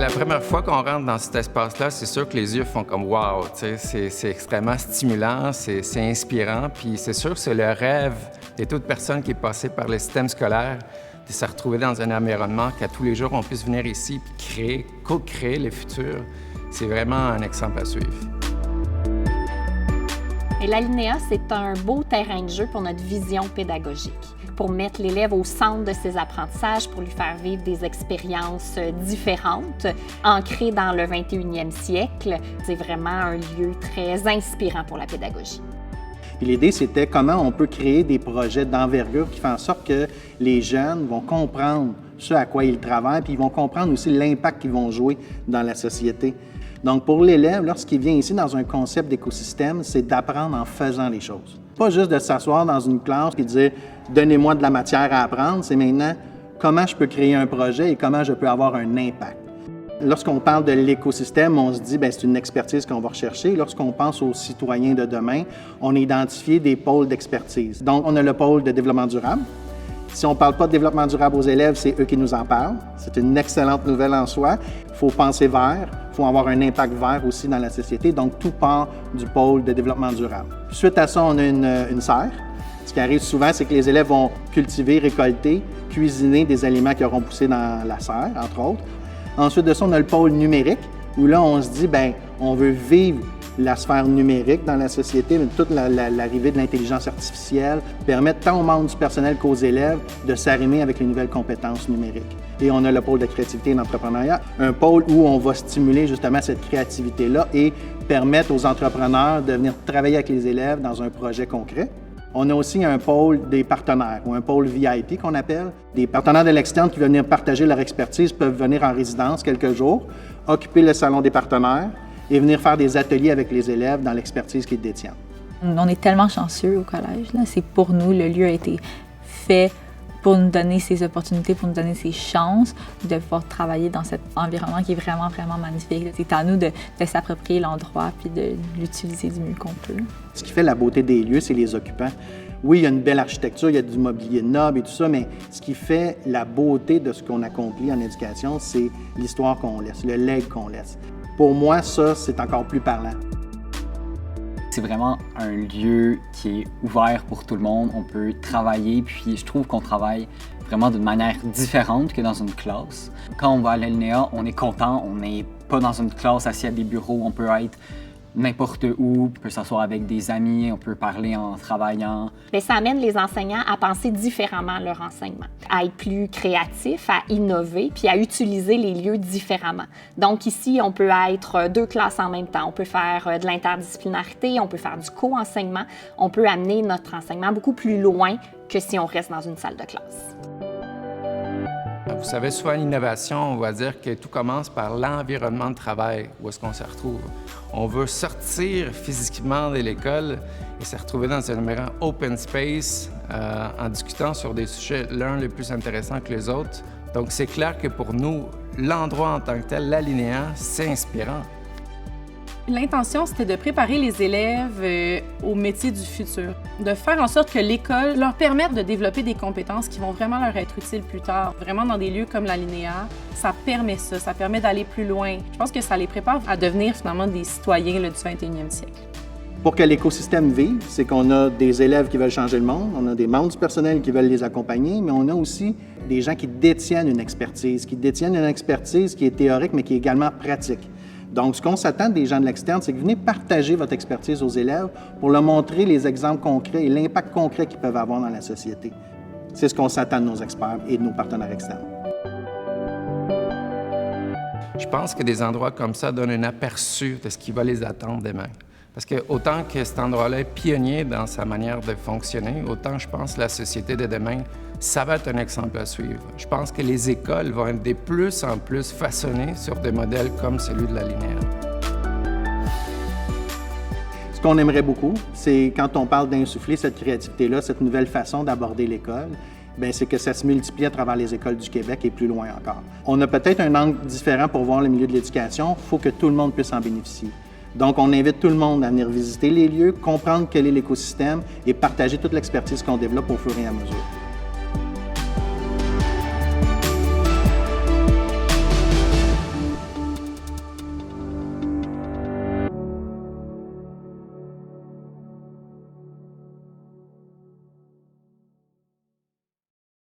La première fois qu'on rentre dans cet espace-là, c'est sûr que les yeux font comme « wow », c'est extrêmement stimulant, c'est inspirant, puis c'est sûr que c'est le rêve de toute personne qui est passée par le système scolaire de se retrouver dans un environnement qu'à tous les jours, on puisse venir ici et créer, co-créer le futur. C'est vraiment un exemple à suivre. Et l'Alinéa, c'est un beau terrain de jeu pour notre vision pédagogique, pour mettre l'élève au centre de ses apprentissages, pour lui faire vivre des expériences différentes, ancrées dans le 21e siècle. C'est vraiment un lieu très inspirant pour la pédagogie. L'idée, c'était comment on peut créer des projets d'envergure qui font en sorte que les jeunes vont comprendre ce à quoi ils travaillent, puis ils vont comprendre aussi l'impact qu'ils vont jouer dans la société. Donc, pour l'élève, lorsqu'il vient ici dans un concept d'écosystème, c'est d'apprendre en faisant les choses. Pas juste de s'asseoir dans une classe et de dire « donnez-moi de la matière à apprendre », c'est maintenant comment je peux créer un projet et comment je peux avoir un impact. Lorsqu'on parle de l'écosystème, on se dit que c'est une expertise qu'on va rechercher. Lorsqu'on pense aux citoyens de demain, on a identifié des pôles d'expertise. Donc, on a le pôle de développement durable. Si on ne parle pas de développement durable aux élèves, c'est eux qui nous en parlent. C'est une excellente nouvelle en soi. Il faut penser vert, il faut avoir un impact vert aussi dans la société. Donc, tout part du pôle de développement durable. Suite à ça, on a une serre. Ce qui arrive souvent, c'est que les élèves vont cultiver, récolter, cuisiner des aliments qui auront poussé dans la serre, entre autres. Ensuite de ça, on a le pôle numérique, où là, on se dit, on veut vivre la sphère numérique dans la société, mais toute l'arrivée de l'intelligence artificielle permet tant aux membres du personnel qu'aux élèves de s'arrimer avec les nouvelles compétences numériques. Et on a le pôle de créativité et d'entrepreneuriat, un pôle où on va stimuler justement cette créativité-là et permettre aux entrepreneurs de venir travailler avec les élèves dans un projet concret. On a aussi un pôle des partenaires, ou un pôle VIP qu'on appelle. Des partenaires de l'externe qui veulent venir partager leur expertise peuvent venir en résidence quelques jours, occuper le salon des partenaires et venir faire des ateliers avec les élèves dans l'expertise qu'ils détiennent. On est tellement chanceux au collège. C'est pour nous, le lieu a été fait pour nous donner ces opportunités, pour nous donner ces chances de pouvoir travailler dans cet environnement qui est vraiment, vraiment magnifique. C'est à nous de s'approprier l'endroit puis de l'utiliser du mieux qu'on peut. Ce qui fait la beauté des lieux, c'est les occupants. Oui, il y a une belle architecture, il y a du mobilier noble et tout ça, mais ce qui fait la beauté de ce qu'on accomplit en éducation, c'est l'histoire qu'on laisse, le legs qu'on laisse. Pour moi, ça, c'est encore plus parlant. C'est vraiment un lieu qui est ouvert pour tout le monde. On peut travailler, puis je trouve qu'on travaille vraiment d'une manière différente que dans une classe. Quand on va à l'Alinéa, on est content, on n'est pas dans une classe assis à des bureaux, on peut être n'importe où, on peut s'asseoir avec des amis, on peut parler en travaillant. Bien, ça amène les enseignants à penser différemment leur enseignement, à être plus créatifs, à innover, puis à utiliser les lieux différemment. Donc ici, on peut être 2 classes en même temps, on peut faire de l'interdisciplinarité, on peut faire du co-enseignement, on peut amener notre enseignement beaucoup plus loin que si on reste dans une salle de classe. Vous savez, souvent, l'innovation, on va dire que tout commence par l'environnement de travail, où est-ce qu'on se retrouve. On veut sortir physiquement de l'école et se retrouver dans un environnement open space en discutant sur des sujets, l'un le plus intéressant que les autres. Donc, c'est clair que pour nous, l'endroit en tant que tel, l'Alinéa, c'est inspirant. L'intention, c'était de préparer les élèves au métier du futur, de faire en sorte que l'école leur permette de développer des compétences qui vont vraiment leur être utiles plus tard. Vraiment, dans des lieux comme l'Alinéa, ça permet ça, ça permet d'aller plus loin. Je pense que ça les prépare à devenir finalement des citoyens du 21e siècle. Pour que l'écosystème vive, c'est qu'on a des élèves qui veulent changer le monde, on a des membres du personnel qui veulent les accompagner, mais on a aussi des gens qui détiennent une expertise qui est théorique, mais qui est également pratique. Donc, ce qu'on s'attend des gens de l'externe, c'est que vous venez partager votre expertise aux élèves pour leur montrer les exemples concrets et l'impact concret qu'ils peuvent avoir dans la société. C'est ce qu'on s'attend de nos experts et de nos partenaires externes. Je pense que des endroits comme ça donnent un aperçu de ce qui va les attendre demain. Parce que autant que cet endroit-là est pionnier dans sa manière de fonctionner, autant je pense que la société de demain, ça va être un exemple à suivre. Je pense que les écoles vont être de plus en plus façonnées sur des modèles comme celui de l'Alinéa. Ce qu'on aimerait beaucoup, c'est quand on parle d'insuffler cette créativité-là, cette nouvelle façon d'aborder l'école, c'est que ça se multiplie à travers les écoles du Québec et plus loin encore. On a peut-être un angle différent pour voir le milieu de l'éducation. Il faut que tout le monde puisse en bénéficier. Donc, on invite tout le monde à venir visiter les lieux, comprendre quel est l'écosystème et partager toute l'expertise qu'on développe au fur et à mesure.